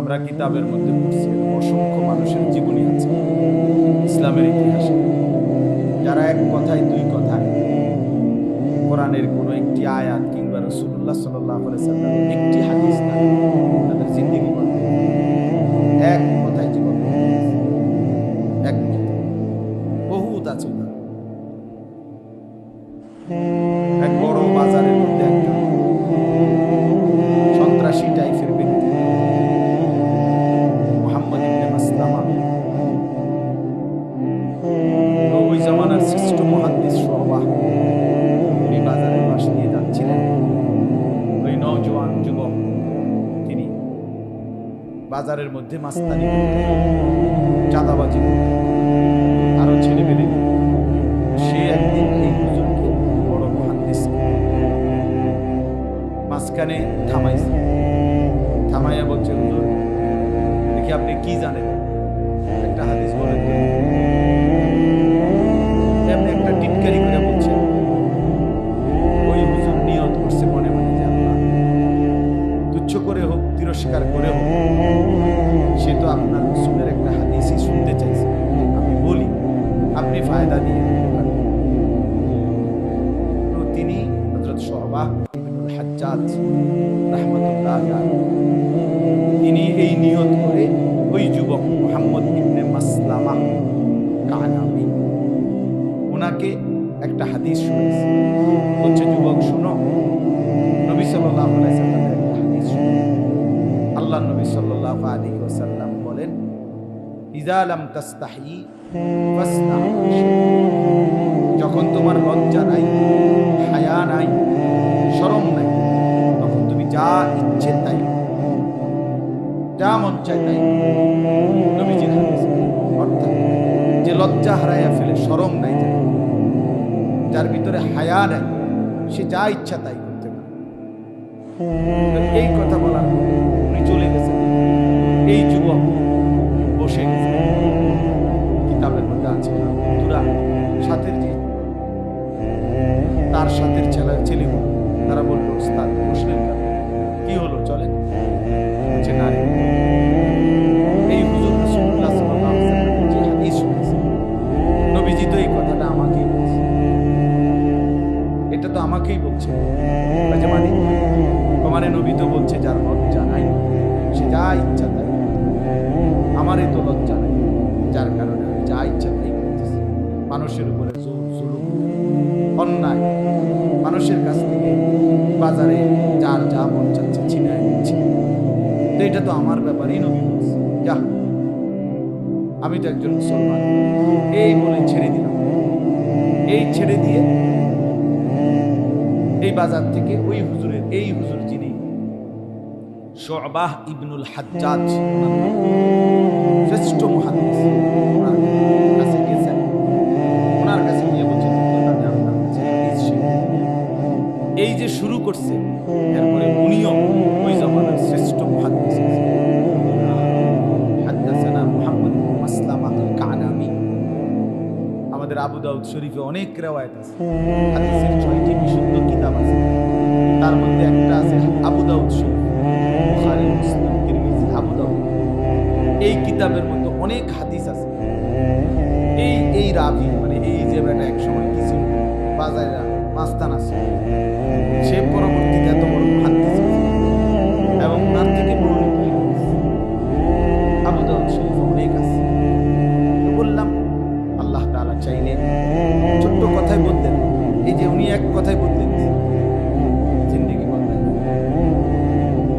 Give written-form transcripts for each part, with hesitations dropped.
আমরা কিতাবের মধ্যে পড়ছি অসংখ্য মানুষের জীবনী আছে ইসলামের ইতিহাসে, যারা এক কথায় দুই কথায় কোরআনের কোনো একটি আয়াত কিংবা রাসূলুল্লাহ সাল্লাল্লাহু আলাইহি সাল্লামের একটি হাদিস না তাদের জিন্দেগি বদলে এক কথায় জীবন এক বহুত আছে। এক বড় বাজারের মধ্যে একজন সন্ত্রাসী টাইপের ব্যক্তি মুহাম্মদ ইবনে মাসলামা, ওই জামানার শ্রেষ্ঠ মুহাদ্দিস শুআবাহ, উনি বাজারের পাশ দিয়ে যাচ্ছিলেন। ওই নওজোয়ান যুবক তিনি বাজারের মধ্যে মাস্তানি করতেন, চাঁদাবাজি করতেন, আরো ছেলে পেলে। সে একদিন এই হুজুরকে বড় মুহাদ্দিস মাঝখানে থামাইছে, থামাইয়া বলছে, হুজুর দেখি আপনি কি জানেন, একটা হাদিস বলেন তো। আপনি একটা টিটকারি করে বলছেন। ওই হুজুর নিয়ত করছে মনে মনে যে আল্লাহ তুচ্ছ করে হোক তিরস্কার করে হোক, সে তো আপনার রাসূলের একটা হাদিসই শুনতে চাইছে, আমি বলি আপনি ফায়দা দিয়ে। তো তিনি হযরত শুআবাহ ইবনুল হাজ্জাজ রাহমাতুল্লাহ আলাইহি, তিনি এই নিয়ত করে ওই যুবক মুহাম্মদ ইবনে মাসলামা কানাবি ওনাকে একটা হাদিস শুনেছে। বলছে, যুবক শুনো, নবী সাল্লাল্লাহু আলাইহি সাল্লামের একটা হাদিস শুনো। আল্লাহ নবী সাল্লাল্লাহু আলাইহি ওয়াসাল্লাম বলেন, ইযা লাম তাস্তাহি ফাসনা', যখন তোমার লজ্জা নাই, হায়া নাই, শরম নাই, তখন তুমি যা ইচ্ছে তাই, যা মন চায় তাই। নবীজির হাদিস, অর্থাৎ যে লজ্জা হারাইয়া ফেলে, শরম নাই, যার ভিতরে হায়া নাই, সে যা ইচ্ছা তাই করতে পারে। এই কথা বলার উনি চলে গেছেন। এই যুবক বসে গেছে, কিতাবের মধ্যে আছে বন্ধুরা, সাথের যে তার সাথের ছেলেগুলো তারা বলল, ওস্তাদ বসলেন কেন, কি হলো, চলেন। বলছে, না রে, এই হুজুর রাসূলুল্লাহ সাল্লাল্লাহু আলাইহি ওয়াসাল্লামের যে হাদিস শুনেছে, নবীজি তো এই কথাটা আমাকেই বলছে, এটা তো আমাকেই বলছে। মানে নবী তো বলছে যার লজ্জা নাই সে যা ইচ্ছা তাই, আমারই তো লজ্জা নাই, যার কারণে আমি যা ইচ্ছা তাই করতেছি। মানুষের উপরে জোর জুলুম অন্যায়, মানুষের কাছ থেকে বাজারে যার যা মন চাচ্ছে ছিনায় নিচ্ছে, তো এটা তো আমার ব্যাপারেই নবী বলছে, যা আমি তো একজন মুসলমান, এই বলে ছেড়ে দিলাম। এই ছেড়ে দিয়ে এই বাজার থেকে ওই হুজুরের, এই হুজুর যিনি শুআবাহ ইবনুল হাজ্জাজ, শ্রেষ্ঠ মুহাদ্দিস, ওনার কাছে গেছেন। ওনার কাছে গিয়ে বলছেন, আপনার কাছে হাদিস শিখব। এই যে শুরু করছে, এরপরে উনিও ওই জামানার শ্রেষ্ঠ মুহাদ্দিস, হাদাসানা মুহাম্মদ ইবনে মাসলামা আল কানাবি। আমাদের আবু দাউদ শরীফে অনেক রিওয়ায়াত আছে, হাদিসের 6টি বিশুদ্ধ কিতাব আছে, তার মধ্যে একটা আছে আবু দাউদ শরীফ, বুখারী, মুসলিম, তিরমিজি, আবু দাউদ। এই কিতাবের মধ্যে অনেক হাদিস আছে। এই রাবি, মানে এই যে বেটা এক সময় কিছু বাজারে মাস্তান আছে, সে পরবর্তীতে এত বড় মুহাদ্দিস এবং তার থেকে বর্ণিত হাদিস আবু দাউদ শরীফ অনেক আছে। তো বললাম, আল্লাহ তাআলা চাইলে ছোট্ট কথায় বলতেন, এই যে উনি এক কথায় বলতেন, জিন্দেগি বদলায়।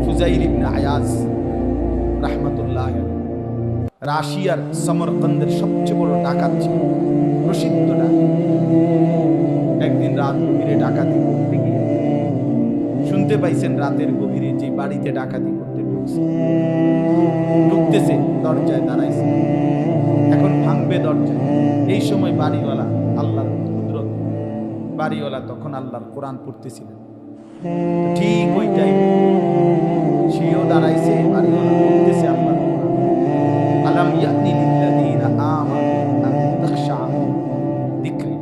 ফুজাইল ইবনে আয়াজ রাহমাতুল্লাহ আলাইহি, রাশিয়ার সমরকন্দের সবচেয়ে বড় ডাকাত ছিল, প্রসিদ্ধ ডাকাত। একদিন রাত গভীরে ডাকাতি করতে গিয়ে শুনতে পাইছেন, রাতের গভীরে যে বাড়িতে ডাকাতি করতে ঢুকতেছে, দরজায় দাঁড়াইছে, এখন ভাঙবে দরজা। এই সময় বাড়িওয়ালা, আল্লাহর কুদরত, বাড়িওয়ালা তখন আল্লাহর কোরআন পড়তেছিলেন। ঠিক ওই টাইমে সেও দাঁড়াইছে, বাড়িওয়ালা পড়তেছে আল্লাহর কোরআন। আলাম ইয়ানি লিল্লাযীনা আমানু আন তাখশা যিকরি।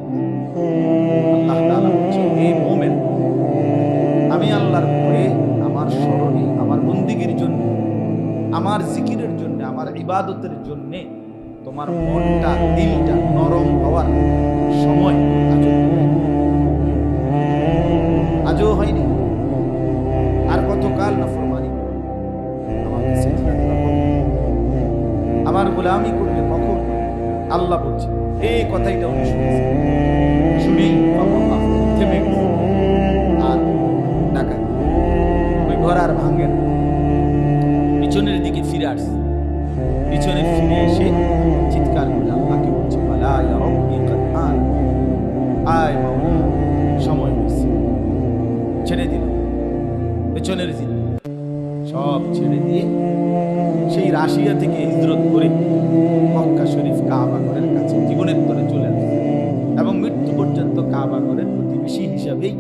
আল্লাহ তাআলা বলছে, হে মুমিন, আমি আল্লাহর ভয়ে, আমার স্মরণে, আমার বন্দেগীর জন্য আমার জিকিরের জন্য, আমার ইবাদতের জন্য তোমার মনটা, দিলটা নরম হওয়ার সময় আজও হয়নি। আর কতকাল নাফরমানি আমাকে সিজদা দিবা কখন? আমার গোলামি করবে কখন? আল্লাহ বলছে এই কথাইটা উনি শুনেছে, শুনেই থেমে গেছে আর টাকা ওই ঘর আর ভাঙেন, পিছনের দিকে ফিরে আসছে। পিছনে ফিরে এসে চিৎকার করে আল্লাহকে বলছে আয় মাওলা, সময় হয়েছে, ছেড়ে দিল পেছনের জিনিস সব ছেড়ে দিয়ে সেই রাশিয়া থেকে হিজরত করে মক্কা শরীফ কাবা ঘরের কাছে জীবনের তরে চলে আসছে এবং মৃত্যু পর্যন্ত কাবা ঘরের প্রতিবেশী হিসাবেই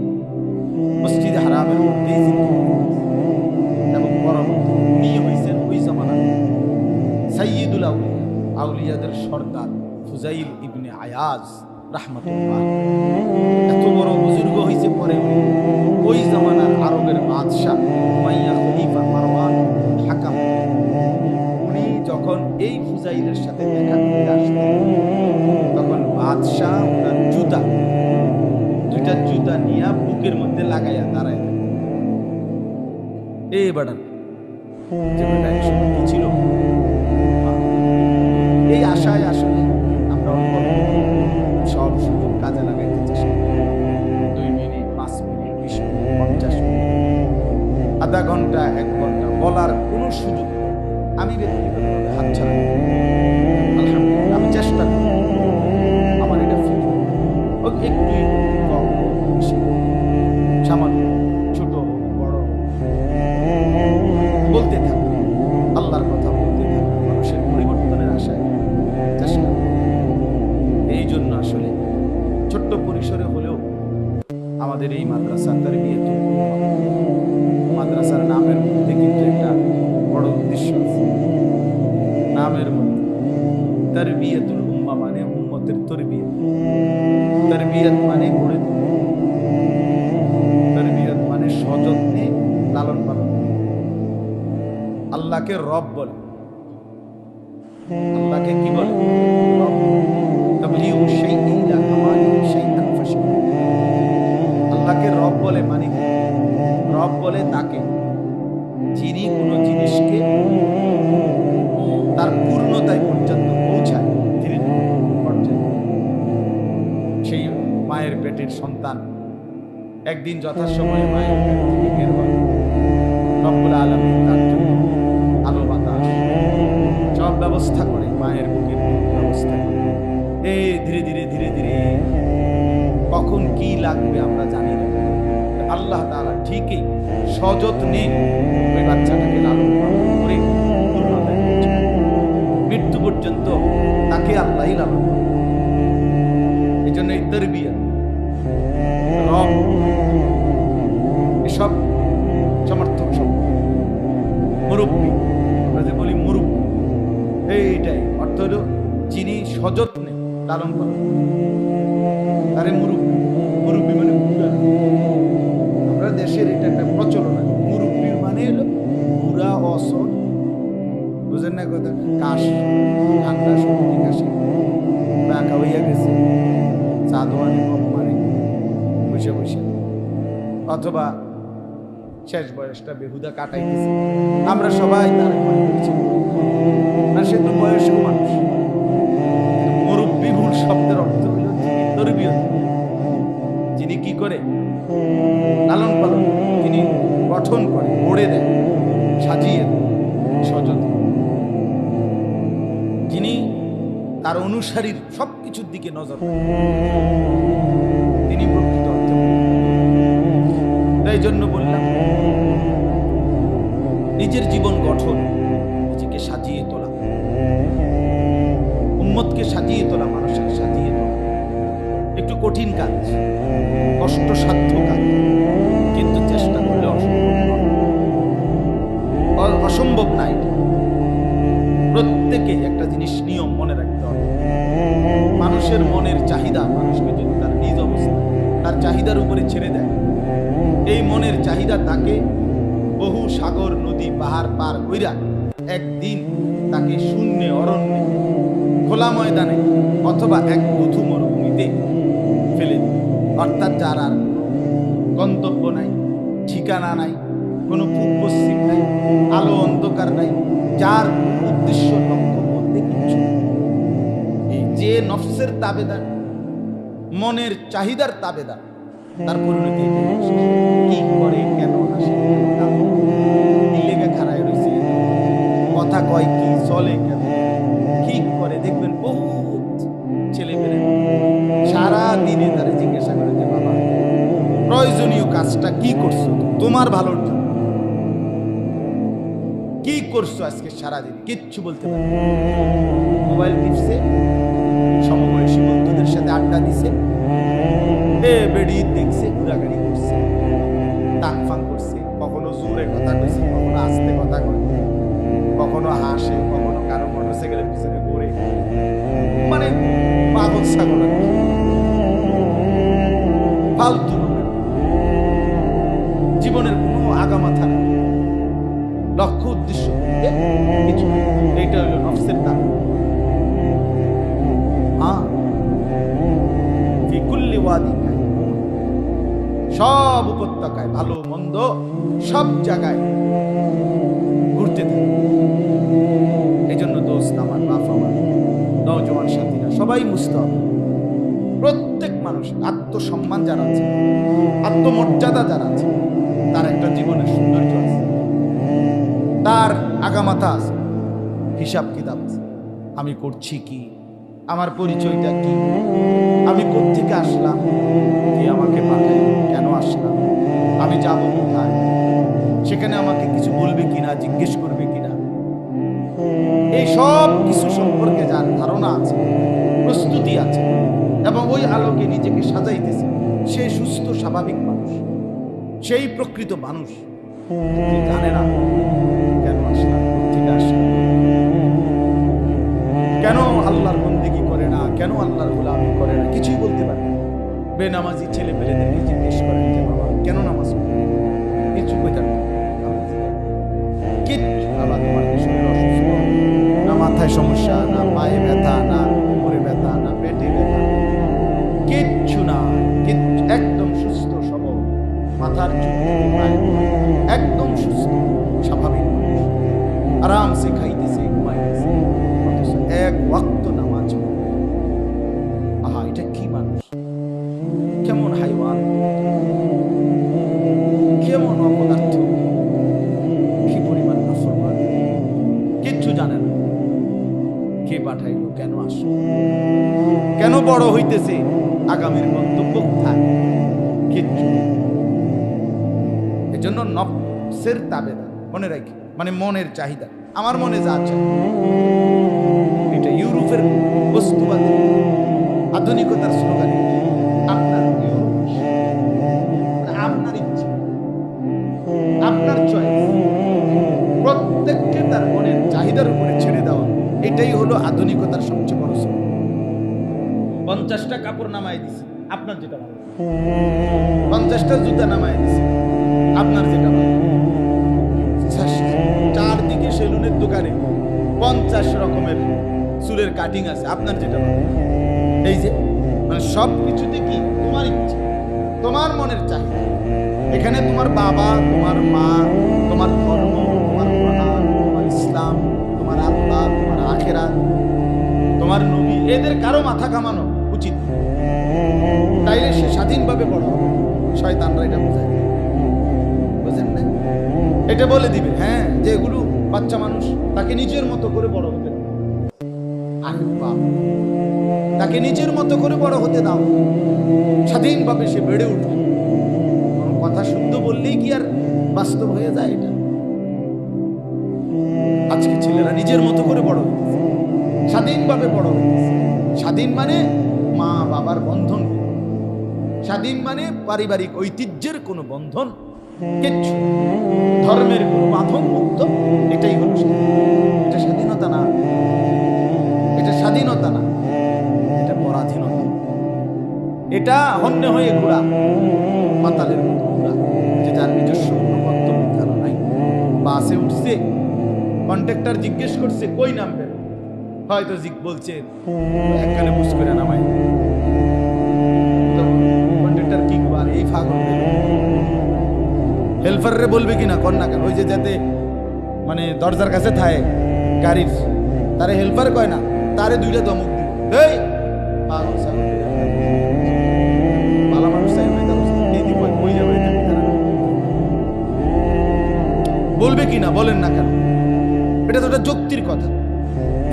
মসজিদে হারামের মধ্যেই এবং পরবর্তী উনি হয়েছেন ওই জামানার সাইয়্যিদুল আউলিয়া, আউলিয়াদের সর্দার ফুজাইল ইবনে আয়াজ রাহমাতুল্লাহ। এত বড় বুজুর্গ হয়েছে পরে ওই জামানার আরবের বাদশাহ উমাইয়া খলিফা মারওয়ান হাকাম। উনি যখন এই ফুজাইলের সাথে দেখা করতে আসতেন তখন বাদশাহ ওনার জুতা, দুইটা জুতা নিয়ে বুকের মধ্যে লাগাইয়া দাঁড়ায় এই বাড়ান যে বেটা একসময় কি ছিল। এই আশায় আসলে আমরা সব সুযোগ কাজে লাগাইতে চেষ্টা করি। 2 মিনিট, 5 মিনিট, 20 মিনিট, 50 মিনিট, আধা ঘন্টা, 1 ঘন্টা বলার কোনো সুযোগ আমি ব্যক্তিগতভাবে হাত ছাড়া আলহামদুলিল্লাহ আমি চেষ্টা করি আমার এটা একটু কম বেশি সামান্য ছোট বড় বলতে থাকি, আল্লাহর কথা বলতে থাকি, মানুষের পরিবর্তনের আশায় চেষ্টা করি। এই জন্য আসলে ছোট্ট পরিসরে হলেও আমাদের এই মাদ্রাসা তারবিয়াতুল উম্মাহ, মাদ্রাসার নামের মধ্যে কিন্তু একটা বড় উদ্দেশ্য আছে। নামের মধ্যে তারবিয়াতুল উম্মাহ মানে উম্মতের তরবিয়ত, তারবিয়ত মানে গড়ে তোলা, তারবিয়ত মানে সযত্নে লালন পালন। আল্লাহকে রব বলে, আল্লাহকে কি বলে? রব। তাবলিগু শাইইন ইলা কামালিহি শাইআন ফাশাইআ। আল্লাহকে রব বলে মানে কি? রব বলে তাকে যিনি কোনো জিনিসকে তার পূর্ণতায় পর্যন্ত পৌঁছায় ধীরে পর্যন্ত। সেই মায়ের পেটের সন্তান একদিন যথাসময়ে মায়ের পেট থেকে বের হয়, রব্বুল আলামিন তার জন্য আলো বাতাস সব ব্যবস্থা করে, মায়ের বুকের ব্যবস্থা করে। ধীরে ধীরে ধীরে ধীরে কখন কি লাগবে আমরা জানি না, আল্লাহ তাআলা ঠিকই সযত্নে ওই বাচ্চাটাকে লালন পালন করে পূর্ণতায় পৌঁছায়। মৃত্যু পর্যন্ত তাকে আল্লাহই লালন পালন। এই জন্য এই তারবিয়ত, রব, এসব সমর্থক শব্দ। মুরব্বী, আমরা যে বলি মুরব্বী, এইটাই অর্থ হলো যিনি সযত্নে লালন পালন, তারে মুরব্বী। মুরব্বী মানে বুড়া। আমরা দেশের এটা একটা প্রচলন আছে, মুরব্বীর মানে হলো বুড়া অসর, বুঝেন না কথা? কাশ, ঠান্ডা, সর্দি, কাশি, ব্যাকা হইয়া গেছে, চাঁদোয়ানি কম মারে বসে বসে, অথবা শেষ বয়সটা বেহুদা কাটাইতেছে, আমরা সবাই তার মনে করছি না, সে তো বয়স্ক মানুষ। মুরব্বী মূল শব্দের অর্থ হল যিনি তরবিয়ত, যিনি কি করে লালন পালন, তিনি গঠন করে, গড়ে দেয়, সাজিয়ে দেয়, সযত্ন, যিনি তার অনুসারীর সবকিছুর দিকে নজর রাখেন, তিনি প্রকৃত অর্থে। তাই জন্য বললাম নিজের জীবন গঠন, নিজেকে সাজিয়ে তোলা, উম্মতকে সাজিয়ে তোলা, মানুষকে সাজিয়ে তোলা একটু কঠিন কাজ, কষ্টসাধ্য কাজ, কিন্তু চেষ্টা করলে অসম্ভব নাই। প্রত্যেকে একটা জিনিস নিয়ম মনে রাখতে হবে, মানুষের মনের চাহিদা মানুষকে যদি তার নিজ অবস্থা তার চাহিদার উপরে ছেড়ে দেয়, এই মনের চাহিদা তাকে বহু সাগর নদী পাহাড় পার কইরা একদিন তাকে শূন্যে, অরণ্যে, খোলা ময়দানে অথবা এক বধূ মরুভূমিতে ফেলে দিবে। অর্থাৎ যার আর গন্তব্য নাই, ঠিকানা নাই, কোনো পূব পশ্চিম নাই, আলো অন্ধকার নাই, যার উদ্দেশ্য লক্ষ্য বলতে কিছু। এই যে নফসের তাবেদার, মনের চাহিদার তাবেদার, তার পরিণতি কি করে, কেন হাসে, কি লেগে খাড়ায় রয়েছে, কথা কয় কি, চলে কেন, কি করে, দেখবেন বহুত ছেলে পেলে সারা দিনে তারা জিজ্ঞাসা করে যে বাবা প্রয়োজনীয় কাজটা কি করছো তোমার ভালোর জন্য, কি করছো আজকে সারাদিন, কিচ্ছু বলতে পারে। মোবাইল টিপছে, সমবয়সী বন্ধুদের সাথে আড্ডা দিছে, বেড়ি দেখছে, ঘোরাঘুরি করছে, টাক ফাং করছে, কখনো জোরে কথা কইছে, কখনো আস্তে কথা কয়, কখনো হাসে, কখনো কারো মোটরসাইকেলের পিছনে ঘুরে, মানে পাগল ছাগল আর কি, ফালতু। জীবনের কোনো আগামাথা নেই, লক্ষ্য উদ্দেশ্য কিছু। এইটা হলো নফসের দাম। সব উপত্যকায় ভালো মন্দ সব জায়গায় ঘুরতে থাকে। এই জন্য দোস্ত আমার, বাপ আমার, নওজোয়ান সাথীরা সবাই বুঝতে হবে, প্রত্যেক মানুষ আত্মসম্মান যারা আছে, আত্মমর্যাদা যারা আছে, তার একটা জীবনের সৌন্দর্য আছে, তার আগামাথা আছে, হিসাব কিতাব আছে। আমি করছি কি, আমার পরিচয়টা কি, আমি কোত্থেকে আসলাম, কে আমাকে পাঠাই, কেন আসলাম, আমি যাব কোথায়, সেখানে আমাকে কিছু বলবে কিনা, জিজ্ঞেস করবে কিনা, এই সব কিছু সম্পর্কে যার ধারণা আছে, প্রস্তুতি আছে এবং ওই আলোকে নিজেকে সাজাইতেছে, সে সুস্থ স্বাভাবিক মানুষ, সেই প্রকৃত মানুষ। যে জানে না কেন আসলাম, কোত্থেকে আসলাম, কেন আল্লাহর বন্দেগী করে না, কেন আল্লাহর গোলামি করে না, কিছুই বলতে পারে না। বেনামাজি ছেলে পেলেদেরকে জিজ্ঞেস করেন যে বাবা কেন নামাজ পড়ে, কিছু কইতে না, কিচ্ছু। বাবা তোমার শরীর অসুস্থ, না মাথায় সমস্যা, না পায়ে ব্যথা, না কোমরে ব্যথা, না পেটে ব্যথা, কিচ্ছু না, কিচ্ছু, একদম সুস্থ সবল, মাথার চুল থেকে পায়ে একদম সুস্থ স্বাভাবিক মানুষ, আরামসে খাইতেছে, ঘুমাইতেছে, অথচ এক ওয়াক্ত নামাজ পড়ে। আহা, এটা কি মানুষ, কেমন হাইওয়ান, কেমন অপদার্থ, কি পরিমাণ নাফরমান, কিচ্ছু জানে না কে পাঠাইলো, কেন আসলো, কেন বড় হইতেছে, আগামীর গন্তব্য কোথায়, কিচ্ছু। এজন্য নফসের তাবেদার মনে রাখি, মানে মনের চাহিদা, আমার মনে যা চাই। এটা ইউরোপের বস্তুবাদী আধুনিকতার স্লোগানে আপনার আপনার ইচ্ছা, আপনার চয়েস, প্রত্যেককে তার মনের চাহিদার উপরে ছেড়ে দেওয়া, এটাই হলো আধুনিকতার সবচেয়ে বড় স্লোগান। 50টা কাপড় নামাই দিছে, আপনার যেটা ভালো, 50টা জুতা নামাই দিছে, আপনার যেটা ভালো, চারদিকে সেলুনের দোকানে 50 রকমের চুলের কাটিং আছে, আপনার যেটা ভালো। এই যে মানে সব কিছুতে কি তোমার ইচ্ছা, তোমার মনের চাহিদা। এখানে তোমার বাবা, তোমার মা, তোমার ধর্ম, তোমার কোরআন, তোমার ইসলাম, তোমার আল্লাহ, তোমার আখিরাত, তোমার নবী, এদের কারো মাথা কামানো উচিত, তাইলে সে স্বাধীনভাবে বড় হবে। শয়তানরা এটা বোঝায়, বুঝেন না? এটা বলে দিবে হ্যাঁ যে এগুলো বাচ্চা মানুষ, তাকে নিজের মতো করে বড় হতে দাও। আরে বাপ, তাকে নিজের মতো করে বড় হতে দাও, স্বাধীনভাবে সে বেড়ে উঠবে। কোনো কথা শুদ্ধ বললেই কি আর বাস্তব হয়ে যায়? এটা আজকে ছেলেরা নিজের মতো করে বড় হইতেছে, স্বাধীনভাবে বড় হইতেছে। স্বাধীন মানে মা বাবার বন্ধন, স্বাধীন মানে পারিবারিক ঐতিহ্যের কোনো বন্ধন, কিচ্ছু ধর্মের কোনো বাঁধন মুক্ত। এটাই হলো এটা স্বাধীনতা না, এটা স্বাধীনতা না, এটা পরাধীনতা। এটা হন্যে হয়ে ঘোরা, মাতালের মতো ঘোরা, যেটার নিজস্ব কোনো গন্তব্য জানা নাই। বাসে উঠছে, কন্ট্রাক্টর জিজ্ঞেস করছে কই নামবেন, হয়তো বলছে এককালে বুঝ করে নামাই। কন্ট্রাক্টর কি করবে, আর এই ফাগল হেল্পাররে বলবে কিনা কন্যা কেন, ওই যে যাতে মানে দরজার কাছে থাকে গাড়ির, তারে হেল্পার কয় না, তারে দুইটা দমক দিবে, এই পাগল ছাগল ভালো মানুষ চাই কই যাবে, বলবে কিনা বলেন না কেন, এটা তো একটা যুক্তির কথা,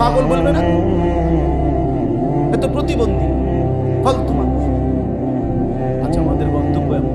পাগল বলবে না, এত প্রতিবন্ধী ফালতু মানুষ। আচ্ছা, আমাদের গন্তব্য এমন